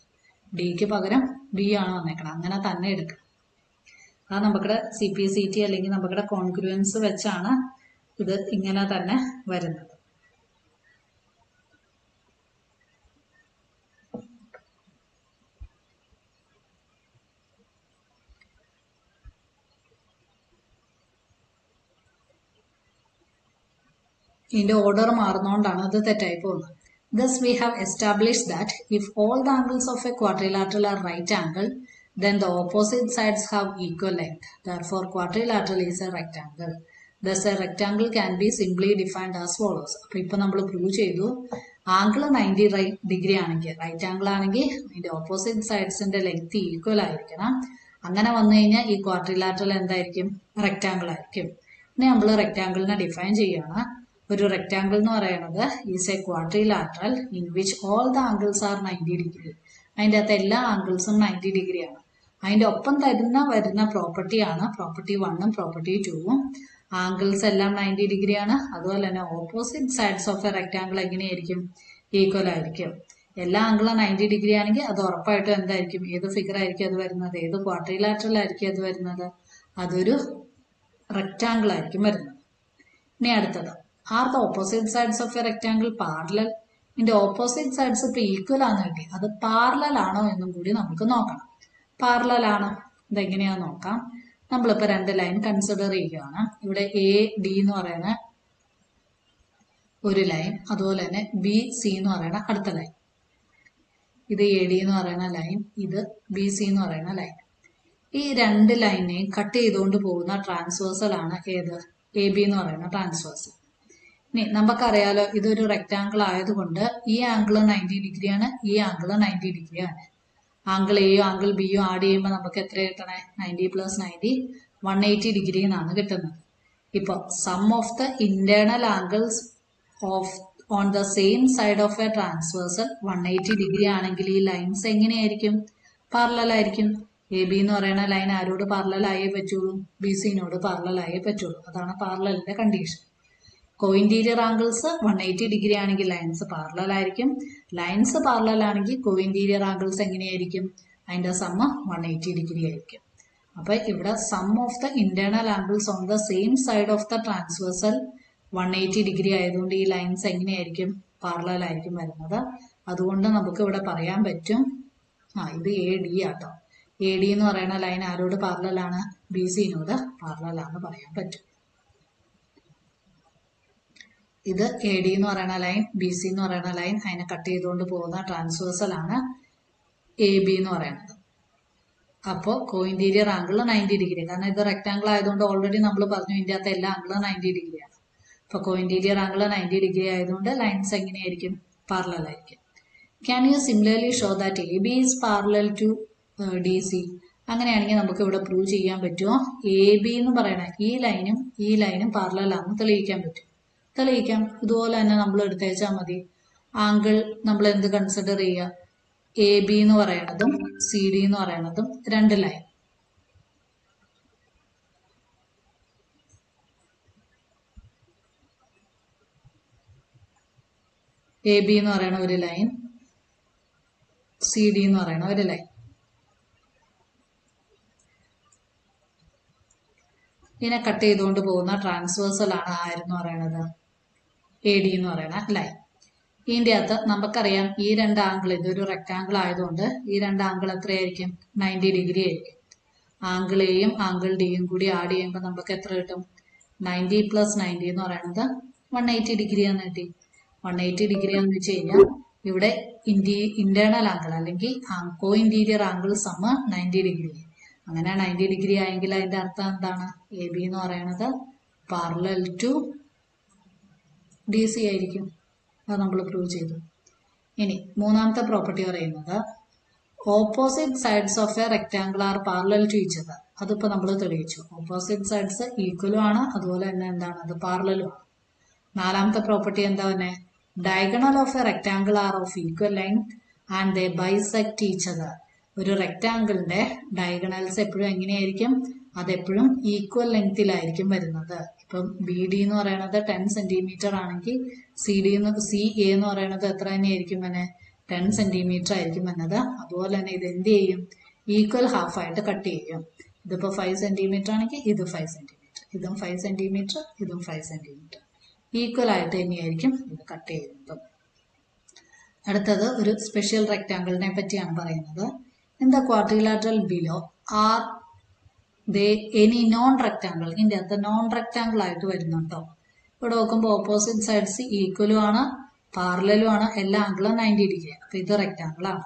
Dക്ക് പകരം B ആണ് വന്നേക്കണം. അങ്ങനെ തന്നെ എടുക്കണം. അത് നമ്മുടെ CPCT അല്ലെങ്കിൽ നമ്മുടെ കോൺഗ്രുവൻസ് വെച്ചാണ് ഇത് ഇങ്ങനെ തന്നെ വരുന്നത്. ഇതിന്റെ ഓർഡർ മാറുന്നതുകൊണ്ടാണ് അത് തെറ്റായി പോകുന്നത്. Thus we have established that if all the angles of a quadrilateral are right angle, then the opposite sides have equal length. Therefore quadrilateral is a rectangle. Thus a rectangle can be simply defined as follows. അപ്പൊ ഇപ്പൊ നമ്മൾ prove ചെയ്തു angle 90 degree ആണെങ്കിൽ, right angle ആണെങ്കിൽ അതിന്റെ opposite സൈഡ്സിന്റെ length equal ആയിരിക്കണം. അങ്ങനെ വന്നു കഴിഞ്ഞാൽ ഈ ക്വാഡ്രിലാറ്ററൽ എന്തായിരിക്കും? റെക്ടാംഗിൾ ആയിരിക്കും. ഇനി നമ്മൾ റെക്ടാംഗിളിനെ ഡിഫൈൻ ചെയ്യാണ്. ഒരു റെക്ടാംഗിൾ എന്ന് പറയുന്നത് is a quadrilateral in which all the angles R 90 degree. അതിൻ്റെ അകത്ത് എല്ലാ ആംഗിൾസും 90 ഡിഗ്രിയാണ്. അതിന്റെ ഒപ്പം വരുന്ന പ്രോപ്പർട്ടിയാണ് പ്രോപ്പർട്ടി 1ഉം പ്രോപ്പർട്ടി 2ഉം. ആംഗിൾസ് എല്ലാം 90 ഡിഗ്രിയാണ്. അതുപോലെ തന്നെ opposite sides of a rectangle എങ്ങനെയായിരിക്കും? ഈക്വൽ ആയിരിക്കും. എല്ലാ ആംഗിളും 90 ഡിഗ്രി ആണെങ്കിൽ അത് ഉറപ്പായിട്ടും എന്തായിരിക്കും? ഏത് ഫിഗർ ആയിരിക്കും അത് വരുന്നത്? ഏത് ക്വാഡ്രിലാറ്ററൽ ആയിരിക്കും അത് വരുന്നത്? അതൊരു റെക്ടാംഗിൾ ആയിരിക്കും വരുന്നത്. ഇനി അടുത്തത്, are the opposite sides of a rectangle parallel? ഇതിന്റെ ഓപ്പോസിറ്റ് സൈഡ്സ് ഇപ്പൊ ഈക്വൽ ആണെന്ന് കിട്ടി. അത് പാരലൽ ആണോ എന്നും കൂടി നമുക്ക് നോക്കണം. പാരലൽ ആണ്, ഇതെങ്ങനെയാന്ന് നോക്കാം. നമ്മളിപ്പോ 2 ലൈൻ കൺസിഡർ ചെയ്യുകയാണ്. ഇവിടെ AD എന്ന് പറയുന്ന ഒരു ലൈൻ, അതുപോലെ തന്നെ BC എന്ന് പറയുന്ന അടുത്ത ലൈൻ. ഇത് AD എന്ന് പറയുന്ന ലൈൻ, ഇത് BC എന്ന് പറയുന്ന ലൈൻ. ഈ 2 ലൈനെയും കട്ട് ചെയ്തുകൊണ്ട് പോകുന്ന ട്രാൻസ്വേഴ്സൽ ആണ് ഏത്? AB എന്ന് പറയുന്ന ട്രാൻസ്വേഴ്സൽ. ഇനി നമുക്കറിയാലോ ഇതൊരു റെക്ടാംഗിൾ ആയതുകൊണ്ട് ഈ ആംഗിൾ 90 ഡിഗ്രിയാണ്, ഈ ആംഗിൾ 90 ഡിഗ്രിയാണ്. ആംഗിൾ എയോ ആംഗിൾ ബിയോ ആഡ് ചെയ്യുമ്പോൾ നമുക്ക് എത്ര കിട്ടണേ? 90 + 90 180 ഡിഗ്രി എന്നാണ് കിട്ടുന്നത്. ഇപ്പോൾ sum of the internal angles of on the same side of a transversal 180 degree ആണെങ്കിൽ ഈ ലൈൻസ് എങ്ങനെയായിരിക്കും? പാരലൽ ആയിരിക്കും. AB എന്ന് പറയുന്ന ലൈൻ ആരോട് പാരലൽ ആയേ പറ്റുള്ളൂ? BCനോട് പാരലൽ ആയേ പറ്റുള്ളൂ. അതാണ് പാരലലിന്റെ കണ്ടീഷൻ. കോഇന്റീരിയർ ആംഗിൾസ് 180 ഡിഗ്രി ആണെങ്കിൽ ലൈൻസ് പാരലൽ ആയിരിക്കും. ലൈൻസ് പാരലൽ ആണെങ്കിൽ കോഇന്റീരിയർ ആംഗിൾസ് എങ്ങനെയായിരിക്കും? അതിന്റെ സമ്മ 180 ഡിഗ്രി ആയിരിക്കും. അപ്പൊ ഇവിടെ sum of the internal angles on the same side of the transversal 180 degree ആയതുകൊണ്ട് ഈ ലൈൻസ് എങ്ങനെയായിരിക്കും? പാരലൽ ആയിരിക്കും വരുന്നത്. അതുകൊണ്ട് നമുക്ക് ഇവിടെ പറയാൻ പറ്റും ഇത് AD ആട്ടോ. AD എന്ന് പറയുന്ന ലൈൻ ആരോട് പാരലലാണ്? BCനോട് പാരലലാന്ന് പറയാൻ പറ്റും. ഇത് AD എന്ന് പറയുന്ന ലൈൻ, BC എന്ന് പറയുന്ന ലൈൻ, അതിനെ കട്ട് ചെയ്തുകൊണ്ട് പോകുന്ന ട്രാൻസ്വേഴ്സൽ ആണ് AB എന്ന് പറയുന്നത്. അപ്പോൾ കോഇന്റീരിയർ ആംഗിൾ 90 ഡിഗ്രി. കാരണം ഇത് റെക്ടാംഗിൾ ആയതുകൊണ്ട് ഓൾറെഡി നമ്മൾ പറഞ്ഞു ഇതിൻ്റെ അകത്ത് എല്ലാ ആംഗിളും 90 ഡിഗ്രിയാണ്. അപ്പോൾ കോഇന്റീരിയർ ആംഗിൾ 90 ഡിഗ്രി ആയതുകൊണ്ട് ലൈൻസ് എങ്ങനെയായിരിക്കും? പാരലൽ ആയിരിക്കും. Can you similarly show that AB is parallel to DC? അങ്ങനെയാണെങ്കിൽ നമുക്ക് ഇവിടെ പ്രൂവ് ചെയ്യാൻ പറ്റുമോ? AB എന്ന് പറയണ ഈ ലൈനും പാരലലാണെന്ന് തെളിയിക്കാൻ പറ്റും. തെളിയിക്കാം. ഇതുപോലെ തന്നെ നമ്മൾ എടുത്തേച്ചാൽ മതി. ആംഗിൾ നമ്മൾ എന്ത് കൺസിഡർ ചെയ്യുക? AB എന്ന് പറയണതും CD എന്ന് പറയണതും രണ്ട് ലൈൻ. AB എന്ന് പറയണ ഒരു ലൈൻ, CD എന്ന് പറയണ ഒരു ലൈൻ. ഇതിനെ കട്ട് ചെയ്തുകൊണ്ട് പോകുന്ന ട്രാൻസ്വേഴ്സൽ ആണ് ആരെന്ന് പറയണത്? AD എന്ന് പറയണ ലൈൻ. ഇതിൻ്റെ അകത്ത് നമുക്കറിയാം ഈ രണ്ട് ആംഗിൾ, ഇതൊരു റെക്ടാംഗിൾ ആയതുകൊണ്ട് ഈ രണ്ട് ആംഗിൾ എത്രയായിരിക്കും? 90 ഡിഗ്രി ആയിരിക്കും. ആംഗിൾ എയും ആംഗിൾ ഡിയും കൂടി ആഡ് ചെയ്യുമ്പോൾ നമുക്ക് എത്ര കിട്ടും? 90 + 90 എന്ന് പറയുന്നത് 180 ഡിഗ്രി ആണെന്ന് കിട്ടി. 180 ഡിഗ്രി എന്ന് വെച്ച് കഴിഞ്ഞാൽ ഇവിടെ ഇന്റേണൽ ആംഗിൾ അല്ലെങ്കിൽ കോ ഇന്റീരിയർ ആംഗിൾ സമ 90 ഡിഗ്രി. അങ്ങനെ 90 ഡിഗ്രി ആയെങ്കിൽ അതിന്റെ അർത്ഥം എന്താണ്? AB എന്ന് പറയുന്നത് പാരലൽ ടു DC ആയിരിക്കും. അത് നമ്മൾ പ്രൂവ് ചെയ്തു. ഇനി മൂന്നാമത്തെ പ്രോപ്പർട്ടി പറയുന്നത് opposite sides of a rectangle are parallel to each other. അതിപ്പോൾ നമ്മൾ തെളിയിച്ചു. ഓപ്പോസിറ്റ് സൈഡ്സ് ഈക്വലും ആണ്, അതുപോലെ തന്നെ എന്താണ്? അത് പാരലലും ആണ്. നാലാമത്തെ പ്രോപ്പർട്ടി എന്താ തന്നെ? Diagonal of a rectangle are of equal length and they bisect each other. ഒരു റെക്ടാംഗിളിന്റെ ഡയഗണൽസ് എപ്പോഴും എങ്ങനെയായിരിക്കും? അതെപ്പോഴും ഈക്വൽ ലെങ്തിലായിരിക്കും വരുന്നത്. ഇപ്പം BD എന്ന് പറയുന്നത് 10 സെന്റിമീറ്റർ ആണെങ്കിൽ CA എന്ന് പറയുന്നത് എത്ര തന്നെയായിരിക്കും തന്നെ? 10 സെന്റിമീറ്റർ ആയിരിക്കും വന്നത്. അതുപോലെ തന്നെ ഇത് എന്ത് ചെയ്യും? ഈക്വൽ ഹാഫ് ആയിട്ട് കട്ട് ചെയ്യും. ഇതിപ്പോൾ 5 സെന്റിമീറ്റർ ആണെങ്കിൽ ഇത് 5 സെന്റിമീറ്റർ, ഇതും 5 സെന്റിമീറ്റർ, ഇതും 5 സെന്റിമീറ്റർ. ഈക്വൽ ആയിട്ട് തന്നെയായിരിക്കും ഇത് കട്ട് ചെയ്യുന്നത്. അടുത്തത് ഒരു സ്പെഷ്യൽ റെക്ടാംഗിളിനെ പറ്റിയാണ് പറയുന്നത്. In the quadrilateral below are they any non rectangle. ഇതിൻ്റെ അകത്ത് നോൺ റെക്ടാംഗിൾ ആയിട്ട് വരുന്നുണ്ടോ? ഇവിടെ നോക്കുമ്പോൾ ഓപ്പോസിറ്റ് സൈഡ്സ് ഈക്വലും ആണ്, പാരലലും ആണ്, എല്ലാ ആംഗിളും 90 ഡിഗ്രി. അപ്പൊ ഇത് റെക്ടാംഗിൾ ആണ്.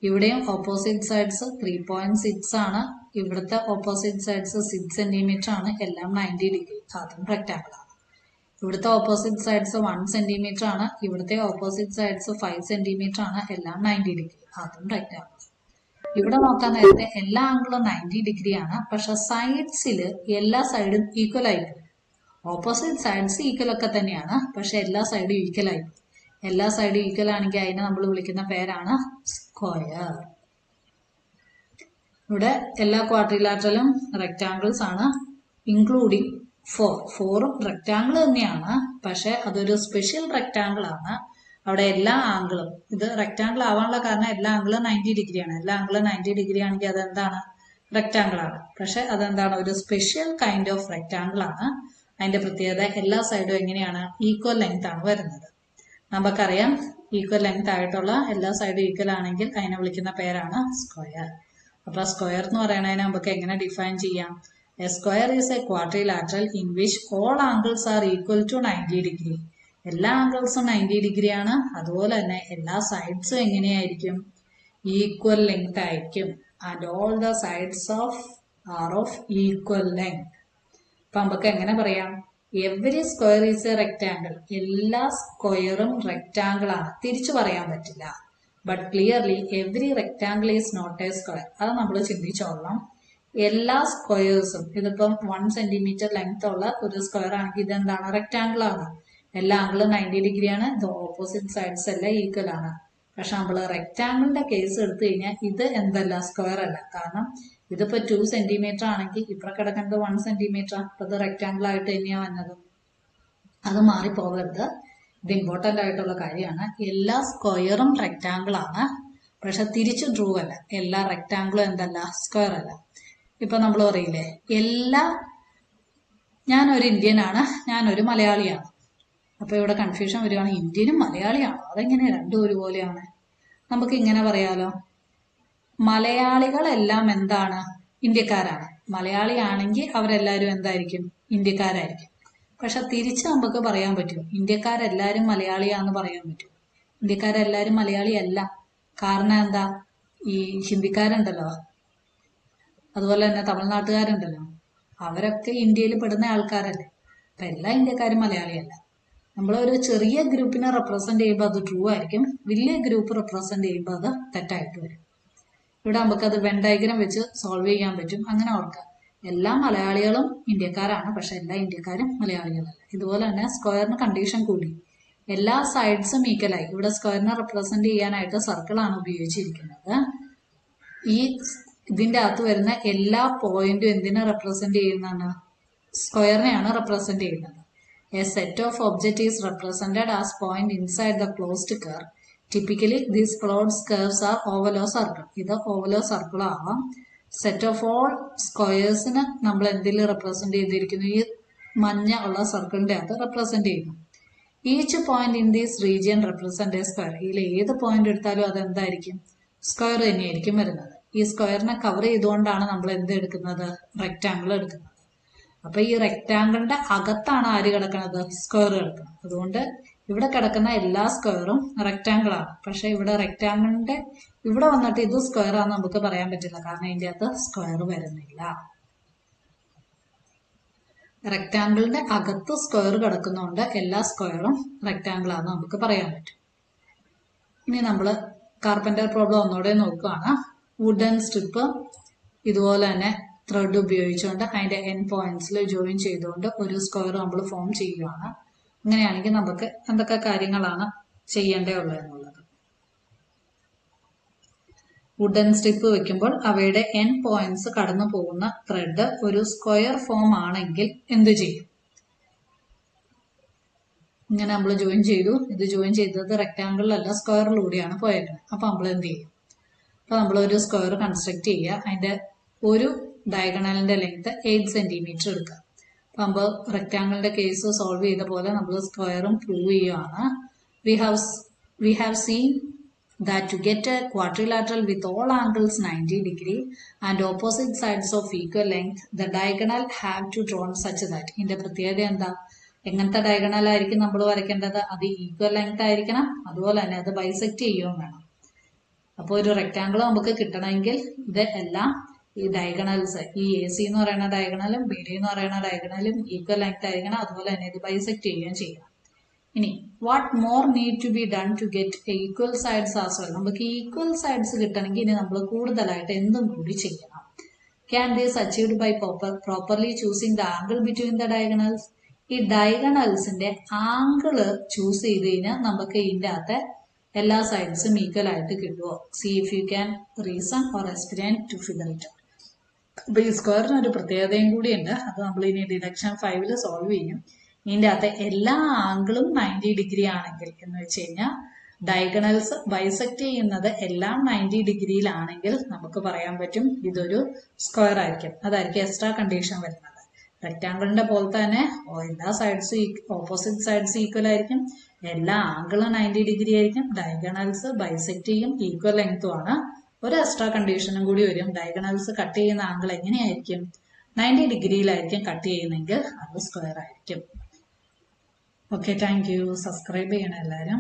ഇവിടെയും ഓപ്പോസിറ്റ് സൈഡ്സ് 3.6 ആണ്, ഇവിടുത്തെ ഓപ്പോസിറ്റ് സൈഡ്സ് 6 സെന്റിമീറ്റർ ആണ്, എല്ലാം 90 ഡിഗ്രി. അതും റെക്ടാംഗിൾ ആണ്. ഇവിടുത്തെ ഓപ്പോസിറ്റ് സൈഡ്സ് 1 സെന്റിമീറ്റർ ആണ്, ഇവിടുത്തെ ഓപ്പോസിറ്റ് സൈഡ്സ് 5 സെന്റിമീറ്റർ ആണ്, എല്ലാം 90 ഡിഗ്രി. അതും റെക്ടാംഗിൾ. ഇവിടെ നോക്കാൻ നേരത്തെ എല്ലാ ആംഗിളും 90 ഡിഗ്രി ആണ്, പക്ഷെ സൈഡ്സിൽ എല്ലാ സൈഡും ഈക്വൽ ആയിരിക്കും. ഓപ്പോസിറ്റ് സൈഡ്സ് ഈക്വൽ ഒക്കെ തന്നെയാണ്, പക്ഷെ എല്ലാ സൈഡും ഈക്വൽ ആയിരിക്കും. എല്ലാ സൈഡും ഈക്വൽ ആണെങ്കിൽ അതിനെ നമ്മൾ വിളിക്കുന്ന പേരാണ് സ്ക്വയർ. ഇവിടെ എല്ലാ ക്വാഡ്രിലാറ്ററലും റെക്ടാംഗിൾസ് ആണ്, ഇൻക്ലൂഡിങ് 4ഉം റെക്ടാംഗിൾ തന്നെയാണ്, പക്ഷെ അതൊരു സ്പെഷ്യൽ റെക്ടാംഗിൾ ആണ്. അവിടെ എല്ലാ ആംഗിളും, ഇത് റെക്ടാംഗിൾ ആവാനുള്ള കാരണം എല്ലാ ആംഗിളും 90 ഡിഗ്രിയാണ്. എല്ലാ ആംഗിളും 90 ഡിഗ്രി ആണെങ്കിൽ അതെന്താണ്? റെക്ടാംഗിൾ ആണ്. പക്ഷെ അതെന്താണ്? ഒരു സ്പെഷ്യൽ കൈൻഡ് ഓഫ് റെക്ടാംഗിൾ ആണ്. അതിന്റെ പ്രത്യേകത എല്ലാ സൈഡും എങ്ങനെയാണ്? ഈക്വൽ ലെങ്ത് ആണ് വരുന്നത്. നമുക്കറിയാം ഈക്വൽ ലെങ്ത് ആയിട്ടുള്ള എല്ലാ സൈഡും ഈക്വൽ ആണെങ്കിൽ അതിനെ വിളിക്കുന്ന പേരാണ് സ്ക്വയർ. അപ്പൊ സ്ക്വയർ എന്ന് പറയുന്നതിനെ നമുക്ക് എങ്ങനെ ഡിഫൈൻ ചെയ്യാം? A square is a quadrilateral in which all angles are equal to 90 degree. എല്ലാ ആംഗിൾസും 90 ഡിഗ്രി ആണ്, അതുപോലെ തന്നെ എല്ലാ സൈഡ്സും എങ്ങനെയായിരിക്കും? ഈക്വൽ ലെങ്ത് ആയിരിക്കും. And all the sides are of equal length. അപ്പൊ നമുക്ക് എങ്ങനെ പറയാം? Every square is a rectangle. എല്ലാ സ്ക്വയറും റെക്ടാംഗിൾ ആണ്. തിരിച്ചു പറയാൻ പറ്റില്ല. But clearly every rectangle is not a square. അത് നമ്മൾ ചിന്തിച്ചോളണം. എല്ലാ സ്ക്വയേഴ്സും, ഇതിപ്പം 1 സെന്റിമീറ്റർ ലെങ്ത് ഉള്ള ഒരു സ്ക്വയർ ആണെങ്കിൽ ഇതെന്താണ്? റെക്ടാംഗിൾ ആണ്. എല്ലാ ആംഗിളും 90 ഡിഗ്രി ആണ്, ഇത് ഓപ്പോസിറ്റ് സൈഡ്സ് എല്ലാം ഈക്വൽ ആണ്. പക്ഷെ നമ്മൾ റെക്ടാംഗിളിന്റെ കേസ് എടുത്തു കഴിഞ്ഞാൽ ഇത് എന്തല്ല? സ്ക്വയർ അല്ല. കാരണം ഇതിപ്പോ 2 സെന്റിമീറ്റർ ആണെങ്കിൽ ഇപ്പുറം കിടക്കുന്നത് 1 സെന്റിമീറ്റർ. അപ്പൊ ഇത് റെക്ടാംഗിൾ ആയിട്ട് തന്നെയാണ് വന്നത്. അത് മാറിപ്പോകരുത്. ഇത് ഇമ്പോർട്ടന്റ് ആയിട്ടുള്ള കാര്യമാണ്. എല്ലാ സ്ക്വയറും റെക്ടാംഗിൾ ആണ്, പക്ഷെ തിരിച്ചു ട്രൂ അല്ല. എല്ലാ റെക്ടാംഗിളും എന്തല്ല? സ്ക്വയർ അല്ല. ഇപ്പൊ നമ്മൾ പറയില്ലേ, ഞാനൊരു ഇന്ത്യൻ ആണ്, ഞാനൊരു മലയാളിയാണ്. അപ്പൊ ഇവിടെ കൺഫ്യൂഷൻ വരുവാണ്, ഇന്ത്യനും മലയാളിയാണോ? അതെങ്ങനെയാ രണ്ടും ഒരുപോലെയാണ്? നമുക്ക് ഇങ്ങനെ പറയാലോ, മലയാളികളെല്ലാം എന്താണ്? ഇന്ത്യക്കാരാണ്. മലയാളിയാണെങ്കിൽ അവരെല്ലാവരും എന്തായിരിക്കും? ഇന്ത്യക്കാരായിരിക്കും. പക്ഷെ തിരിച്ച് നമുക്ക് പറയാൻ പറ്റും, ഇന്ത്യക്കാരെല്ലാവരും മലയാളിയാന്ന് പറയാൻ പറ്റും. ഇന്ത്യക്കാരെല്ലാവരും മലയാളിയല്ല. കാരണം എന്താ? ഈ ഹിന്ദിക്കാരുണ്ടല്ലോ, അതുപോലെ തന്നെ തമിഴ്നാട്ടുകാരുണ്ടല്ലോ, അവരൊക്കെ ഇന്ത്യയിൽ പെടുന്ന ആൾക്കാരല്ലേ. അപ്പൊ എല്ലാ ഇന്ത്യക്കാരും മലയാളിയല്ല. നമ്മളൊരു ചെറിയ ഗ്രൂപ്പിനെ റെപ്രസെന്റ് ചെയ്യുമ്പോൾ അത് ട്രൂ ആയിരിക്കും, വലിയ ഗ്രൂപ്പ് റെപ്രസെന്റ് ചെയ്യുമ്പോൾ അത് തെറ്റായിട്ട് വരും. ഇവിടെ നമുക്കത് വെൻ ഡയഗ്രം വെച്ച് സോൾവ് ചെയ്യാൻ പറ്റും. അങ്ങനെ ഓർക്കാം, എല്ലാ മലയാളികളും ഇന്ത്യക്കാരാണ്, പക്ഷെ എല്ലാ ഇന്ത്യക്കാരും മലയാളികളല്ല. ഇതുപോലെ തന്നെ സ്ക്വയറിന് കണ്ടീഷൻ കൂടി, എല്ലാ സൈഡ്സും ഈക്വലായി. ഇവിടെ സ്ക്വയറിനെ റെപ്രസെന്റ് ചെയ്യാനായിട്ട് സർക്കിളാണ് ഉപയോഗിച്ചിരിക്കുന്നത്. ഈ ഇതിന്റെ അകത്ത് വരുന്ന എല്ലാ പോയിന്റും എന്തിനെ റെപ്രസെന്റ് ചെയ്യുന്നതാണ്? സ്ക്വയറിനെയാണ് റെപ്രസെന്റ് ചെയ്യുന്നത്. A set of object is represented as point inside the closed curve. Typically these closed curves are ഓവലോ സർക്കിൾ. ഇത് ഓവലോ സർക്കിൾ ആവാം. സെറ്റ് ഓഫ് ഓൾ സ്ക്വയേഴ്സിന് നമ്മൾ എന്തിൽ റെപ്രസെന്റ് ചെയ്തിരിക്കുന്നു? ഈ മഞ്ഞ ഉള്ള സർക്കിളിന്റെ അകത്ത് റെപ്രസെന്റ് ചെയ്യുന്നു. Each point in these region represent A square. ഇതിൽ ഏത് പോയിന്റ് എടുത്താലും അത് എന്തായിരിക്കും? സ്ക്വയർ തന്നെയായിരിക്കും വരുന്നത്. ഈ സ്ക്വയറിനെ കവർ ചെയ്തുകൊണ്ടാണ് നമ്മൾ എന്ത് എടുക്കുന്നത്? റെക്റ്റാങ്കിൾ എടുക്കുന്നത്. അപ്പൊ ഈ റെക്റ്റാങ്കിളിന്റെ അകത്താണ് ആര് കിടക്കുന്നത്? സ്ക്വയർ കിടക്കുന്നത്. അതുകൊണ്ട് ഇവിടെ കിടക്കുന്ന എല്ലാ സ്ക്വയറും റെക്റ്റാങ്കിൾ ആണ്. പക്ഷെ ഇവിടെ റെക്റ്റാങ്കിളിന്റെ ഇവിടെ വന്നിട്ട് ഇത് സ്ക്വയർ ആണെന്ന് നമുക്ക് പറയാൻ പറ്റില്ല, കാരണം ഇതിന്റെ അകത്ത് സ്ക്വയർ വരുന്നില്ല. റെക്റ്റാങ്കിളിന്റെ അകത്ത് സ്ക്വയർ കിടക്കുന്നതുകൊണ്ട് എല്ലാ സ്ക്വയറും റെക്റ്റാങ്കിൾ ആണെന്ന് നമുക്ക് പറയാൻ പറ്റും. ഇനി നമ്മൾ കാർപ്പന്റർ പ്രോബ്ലം ഒന്നുകൂടെ നോക്കുകയാണ്. വുഡൻ സ്ട്രിപ്പ് ഇതുപോലെ തന്നെ ത്രെഡ് ഉപയോഗിച്ചുകൊണ്ട് അതിന്റെ എൻ പോയിന്റ്സിൽ ജോയിൻ ചെയ്തുകൊണ്ട് ഒരു സ്ക്വയർ നമ്മൾ ഫോം ചെയ്യുകയാണ്. അങ്ങനെയാണെങ്കിൽ നമുക്ക് എന്തൊക്കെ കാര്യങ്ങളാണ് ചെയ്യേണ്ടതുള്ളതെന്നുള്ളത്. വുഡൻ സ്ട്രിപ്പ് വെക്കുമ്പോൾ അവയുടെ എൻ പോയിന്റ്സ് കടന്നു പോകുന്ന ത്രെഡ് ഒരു സ്ക്വയർ ഫോം ആണെങ്കിൽ എന്ത് ചെയ്യും? ഇങ്ങനെ നമ്മൾ ജോയിൻ ചെയ്തു. ഇത് ജോയിൻ ചെയ്തത് റെക്റ്റാങ്കിളിലല്ല, സ്ക്വയറിലൂടെയാണ് പോയേക്കുന്നത്. അപ്പൊ നമ്മൾ എന്ത് ചെയ്യും? അപ്പൊ നമ്മൾ ഒരു സ്ക്വയർ കൺസ്ട്രക്ട് ചെയ്യുക. അതിന്റെ ഒരു ഡയഗണലിന്റെ ലെങ്ത് 8 സെന്റിമീറ്റർ എടുക്കുക. അപ്പൊ നമ്മൾ റെക്റ്റാങ്കിളിന്റെ കേസ് സോൾവ് ചെയ്ത പോലെ നമ്മൾ സ്ക്വയറും പ്രൂവ് ചെയ്യുകയാണ്. We have seen that to get a quadrilateral with all angles 90 degree and opposite sides of equal length, the diagonal have to drawn such that. ഇതിന്റെ പ്രത്യേകത എന്താ? എങ്ങനത്തെ ഡയഗണൽ ആയിരിക്കും നമ്മൾ വരയ്ക്കേണ്ടത്? അത് ഈക്വൽ ലെങ്ത് ആയിരിക്കണം, അതുപോലെ തന്നെ അത് ബൈസെക്ട് ചെയ്യുകയും വേണം. അപ്പോൾ ഒരു റെക്റ്റാങ്കിൾ നമുക്ക് കിട്ടണമെങ്കിൽ ഇത് എല്ലാം ഈ ഡയഗണൽസ്, ഈ എ സി എന്ന് പറയുന്ന ഡയഗണലും ബി ഡി എന്ന് പറയുന്ന ഡയഗണലും ഈക്വൽ ലെങ്ത് ആയിരിക്കണം, അതുപോലെ തന്നെ ഇത് ബൈസെക്ട് ചെയ്യുകയും ചെയ്യണം. ഇനി what more need to be done to get equal sides as well. നമുക്ക് ഈക്വൽ സൈഡ്സ് കിട്ടണമെങ്കിൽ ഇനി നമ്മൾ കൂടുതലായിട്ട് എന്തും കൂടി ചെയ്യണം. Can this achieved by properly choosing the angle between the diagonals. ഈ ഡയഗണൽസിന്റെ ആംഗിള് ചൂസ് ചെയ്ത് കഴിഞ്ഞാൽ നമുക്ക് ഇതിന്റെ അകത്തെ എല്ലാ സൈഡ്സും ഈക്വൽ ആയിട്ട് കിട്ടുമോ? See if you can reason or experience to figure it. അപ്പൊ ഈ സ്ക്വയറിന് ഒരു പ്രത്യേകതയും കൂടിയുണ്ട്. അത് നമ്മൾ ഇനി ഡിഡക്ഷൻ 5 സോൾവ് ചെയ്യും. ഇതിന്റെ അകത്തെ എല്ലാ ആംഗിളും 90 ഡിഗ്രി ആണെങ്കിൽ എന്ന് വെച്ച് കഴിഞ്ഞാൽ ഡയഗണൽസ് ബൈസെക്ട് ചെയ്യുന്നത് എല്ലാം 90 ഡിഗ്രിയിലാണെങ്കിൽ നമുക്ക് പറയാൻ പറ്റും ഇതൊരു സ്ക്വയർ ആയിരിക്കും. അതായിരിക്കും എക്സ്ട്രാ കണ്ടീഷൻ വരുന്നത്. റെക്റ്റാങ്കിളിന്റെ പോലെ തന്നെ എല്ലാ സൈഡ്സും ഓപ്പോസിറ്റ് സൈഡ്സ് ഈക്വൽ ആയിരിക്കും, എല്ലാ ആംഗിളും 90 ഡിഗ്രി ആയിരിക്കും, ഡയഗണൽസ് ബൈസെക്ട് ചെയ്യും, ഈക്വൽ ലെങ്ത്തും ആണ്. ഒരു എക്സ്ട്രാ കണ്ടീഷനും കൂടി വരും. ഡയഗണൽസ് കട്ട് ചെയ്യുന്ന ആംഗിൾ എങ്ങനെയായിരിക്കും? 90 ഡിഗ്രിയിലായിരിക്കും കട്ട് ചെയ്യുന്നെങ്കിൽ അത് സ്ക്വയർ ആയിരിക്കും. Okay, thank you. സബ്സ്ക്രൈബ് ചെയ്യണം എല്ലാവരും.